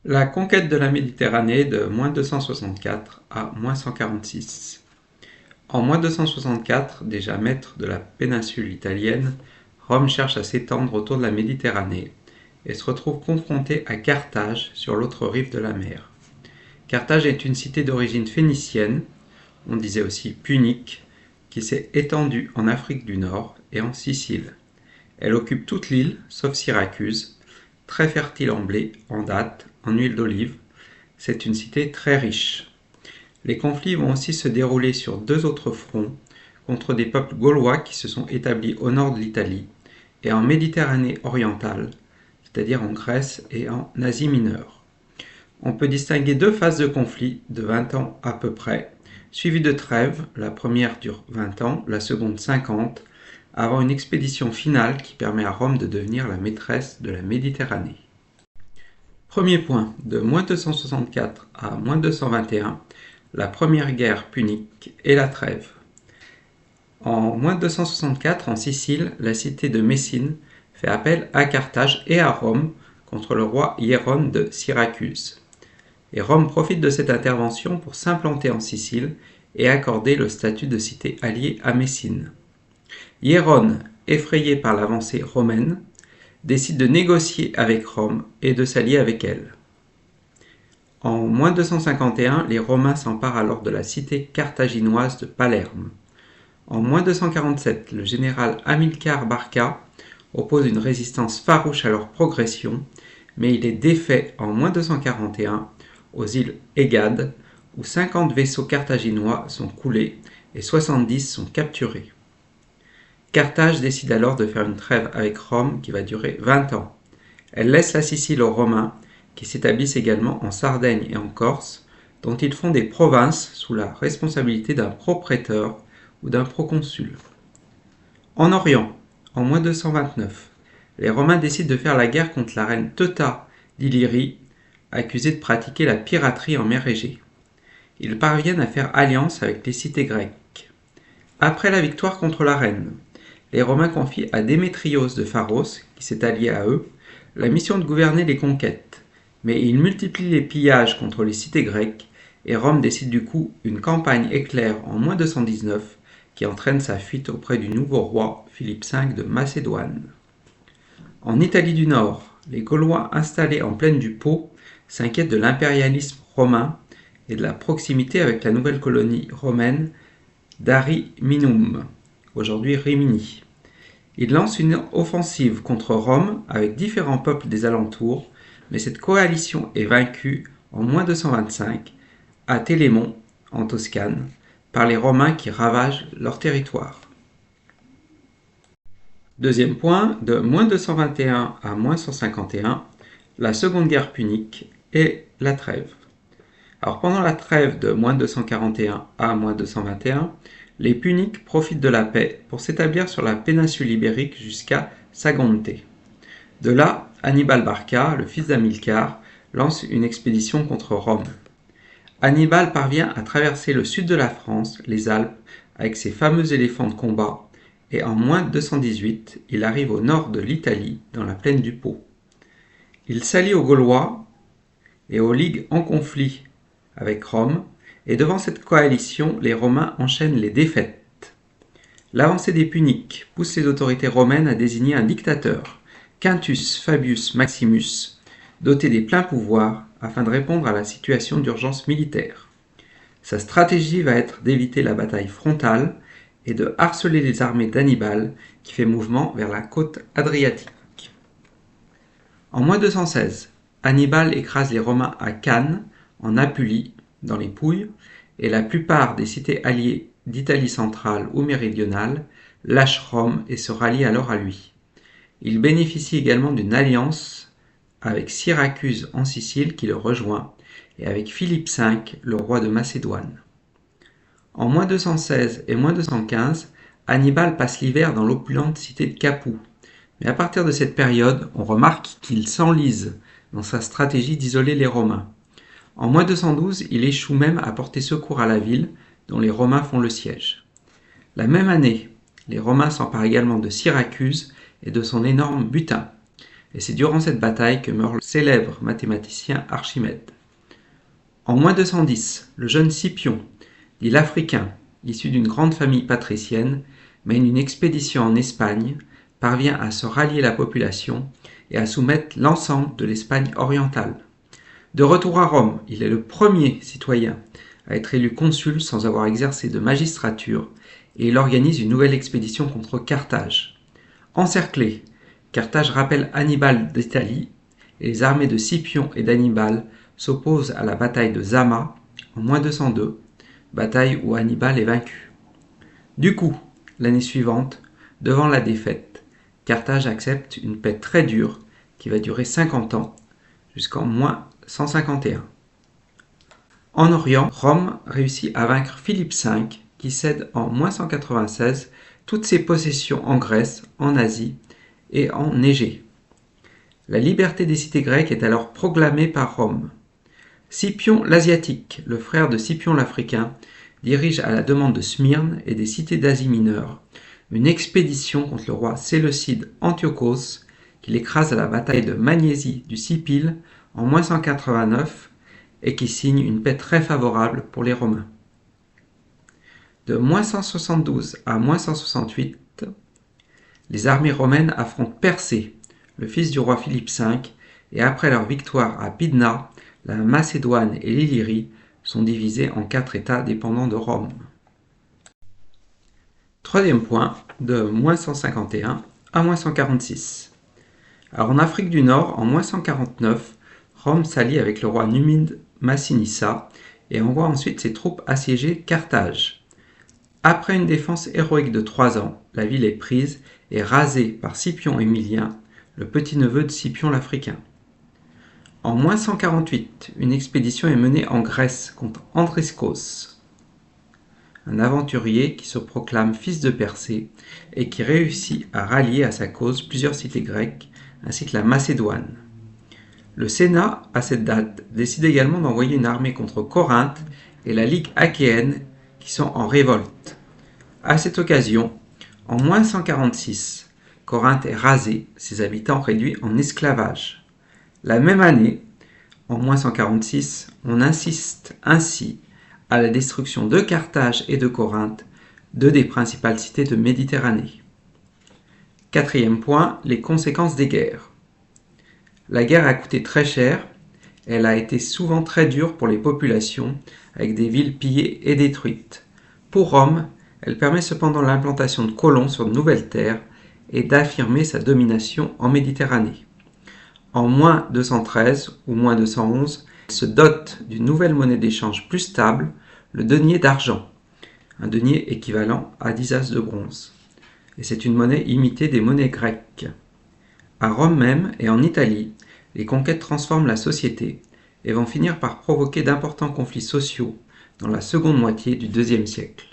La conquête de la Méditerranée de -264 à -146. En -264, déjà maître de la péninsule italienne, Rome cherche à s'étendre autour de la Méditerranée et se retrouve confrontée à Carthage sur l'autre rive de la mer. Carthage est une cité d'origine phénicienne, on disait aussi punique, qui s'est étendue en Afrique du Nord et en Sicile. Elle occupe toute l'île, sauf Syracuse, très fertile en blé, en dattes, en huile d'olive. C'est une cité très riche. Les conflits vont aussi se dérouler sur deux autres fronts, contre des peuples gaulois qui se sont établis au nord de l'Italie et en Méditerranée orientale, c'est-à-dire en Grèce et en Asie mineure. On peut distinguer deux phases de conflit de 20 ans à peu près, suivies de trêves, la première dure 20 ans, la seconde 50, avant une expédition finale qui permet à Rome de devenir la maîtresse de la Méditerranée. Premier point, de -264 à -221, la première guerre punique et la trêve. En -264, en Sicile, la cité de Messine fait appel à Carthage et à Rome contre le roi Hierone de Syracuse. Et Rome profite de cette intervention pour s'implanter en Sicile et accorder le statut de cité alliée à Messine. Hierone, effrayé par l'avancée romaine, décide de négocier avec Rome et de s'allier avec elle. En -251, les Romains s'emparent alors de la cité carthaginoise de Palerme. En -247, le général Hamilcar Barca oppose une résistance farouche à leur progression, mais il est défait en -241 aux îles Égades, où 50 vaisseaux carthaginois sont coulés et 70 sont capturés. Carthage décide alors de faire une trêve avec Rome qui va durer 20 ans. Elle laisse la Sicile aux Romains, qui s'établissent également en Sardaigne et en Corse, dont ils font des provinces sous la responsabilité d'un propréteur ou d'un proconsul. En Orient, en -229, les Romains décident de faire la guerre contre la reine Teuta d'Illyrie, accusée de pratiquer la piraterie en mer Égée. Ils parviennent à faire alliance avec les cités grecques. Après la victoire contre la reine, les Romains confient à Démétrios de Pharos, qui s'est allié à eux, la mission de gouverner les conquêtes, mais ils multiplient les pillages contre les cités grecques et Rome décide du coup une campagne éclair en -219 qui entraîne sa fuite auprès du nouveau roi Philippe V de Macédoine. En Italie du Nord, les Gaulois installés en plaine du Pô s'inquiètent de l'impérialisme romain et de la proximité avec la nouvelle colonie romaine d'Ariminum, aujourd'hui Rimini. Ils lancent une offensive contre Rome avec différents peuples des alentours, mais cette coalition est vaincue en -225 à Télémon, en Toscane, par les Romains qui ravagent leur territoire. Deuxième point, de -221 à -151, la seconde guerre punique et la trêve. Alors pendant la trêve de -241 à -221, les Puniques profitent de la paix pour s'établir sur la péninsule ibérique jusqu'à Sagonte. De là, Hannibal Barca, le fils d'Hamilcar, lance une expédition contre Rome. Hannibal parvient à traverser le sud de la France, les Alpes, avec ses fameux éléphants de combat, et en -218, il arrive au nord de l'Italie, dans la plaine du Pô. Il s'allie aux Gaulois et aux ligues en conflit avec Rome, et devant cette coalition, les Romains enchaînent les défaites. L'avancée des Puniques pousse les autorités romaines à désigner un dictateur, Quintus Fabius Maximus, doté des pleins pouvoirs afin de répondre à la situation d'urgence militaire. Sa stratégie va être d'éviter la bataille frontale et de harceler les armées d'Hannibal qui fait mouvement vers la côte adriatique. En -216, Hannibal écrase les Romains à Cannes, en Apulie, dans les Pouilles, et la plupart des cités alliées d'Italie centrale ou méridionale lâchent Rome et se rallient alors à lui. Il bénéficie également d'une alliance avec Syracuse en Sicile qui le rejoint, et avec Philippe V, le roi de Macédoine. En -216 et -215, Hannibal passe l'hiver dans l'opulente cité de Capoue, mais à partir de cette période, on remarque qu'il s'enlise dans sa stratégie d'isoler les Romains. En -212, il échoue même à porter secours à la ville, dont les Romains font le siège. La même année, les Romains s'emparent également de Syracuse et de son énorme butin. et c'est durant cette bataille que meurt le célèbre mathématicien Archimède. En moins 210, le jeune Scipion, dit l'Africain, issu d'une grande famille patricienne, mène une expédition en Espagne, parvient à se rallier la population et à soumettre l'ensemble de l'Espagne orientale. De retour à Rome, il est le premier citoyen à être élu consul sans avoir exercé de magistrature et il organise une nouvelle expédition contre Carthage. Encerclé, Carthage rappelle Hannibal d'Italie et les armées de Scipion et d'Hannibal s'opposent à la bataille de Zama en moins 202, bataille où Hannibal est vaincu. Du coup, l'année suivante, devant la défaite, Carthage accepte une paix très dure qui va durer 50 ans, jusqu'en moins 151. En Orient, Rome réussit à vaincre Philippe V, qui cède en moins 196 toutes ses possessions en Grèce, en Asie et en Égée. La liberté des cités grecques est alors proclamée par Rome. Scipion l'Asiatique, le frère de Scipion l'Africain, dirige à la demande de Smyrne et des cités d'Asie mineure une expédition contre le roi séleucide Antiochos, qu'il écrase à la bataille de Magnésie du Sipyle en moins 189 et qui signe une paix très favorable pour les Romains. De moins 172 à moins 168, les armées romaines affrontent Persée, le fils du roi Philippe V, et après leur victoire à Pydna, la Macédoine et l'Illyrie sont divisées en 4 États dépendants de Rome. Troisième point, de moins 151 à moins 146. Alors en Afrique du Nord, en moins 149, Rome s'allie avec le roi numide Massinissa et envoie ensuite ses troupes assiéger Carthage. Après une défense héroïque de 3 ans, la ville est prise et rasée par Scipion Émilien, le petit-neveu de Scipion l'Africain. En moins 148, une expédition est menée en Grèce contre Andriscos, un aventurier qui se proclame fils de Persée et qui réussit à rallier à sa cause plusieurs cités grecques ainsi que la Macédoine. Le Sénat, à cette date, décide également d'envoyer une armée contre Corinthe et la Ligue achéenne qui sont en révolte. À cette occasion, en moins 146, Corinthe est rasée, ses habitants réduits en esclavage. La même année, en moins 146, on insiste ainsi à la destruction de Carthage et de Corinthe, deux des principales cités de Méditerranée. Quatrième point, les conséquences des guerres. La guerre a coûté très cher, elle a été souvent très dure pour les populations, avec des villes pillées et détruites. Pour Rome, elle permet cependant l'implantation de colons sur de nouvelles terres et d'affirmer sa domination en Méditerranée. En moins 213 ou moins 211, elle se dote d'une nouvelle monnaie d'échange plus stable, le denier d'argent, un denier équivalent à 10 as de bronze. Et c'est une monnaie imitée des monnaies grecques. À Rome même et en Italie, les conquêtes transforment la société et vont finir par provoquer d'importants conflits sociaux dans la seconde moitié du IIe siècle.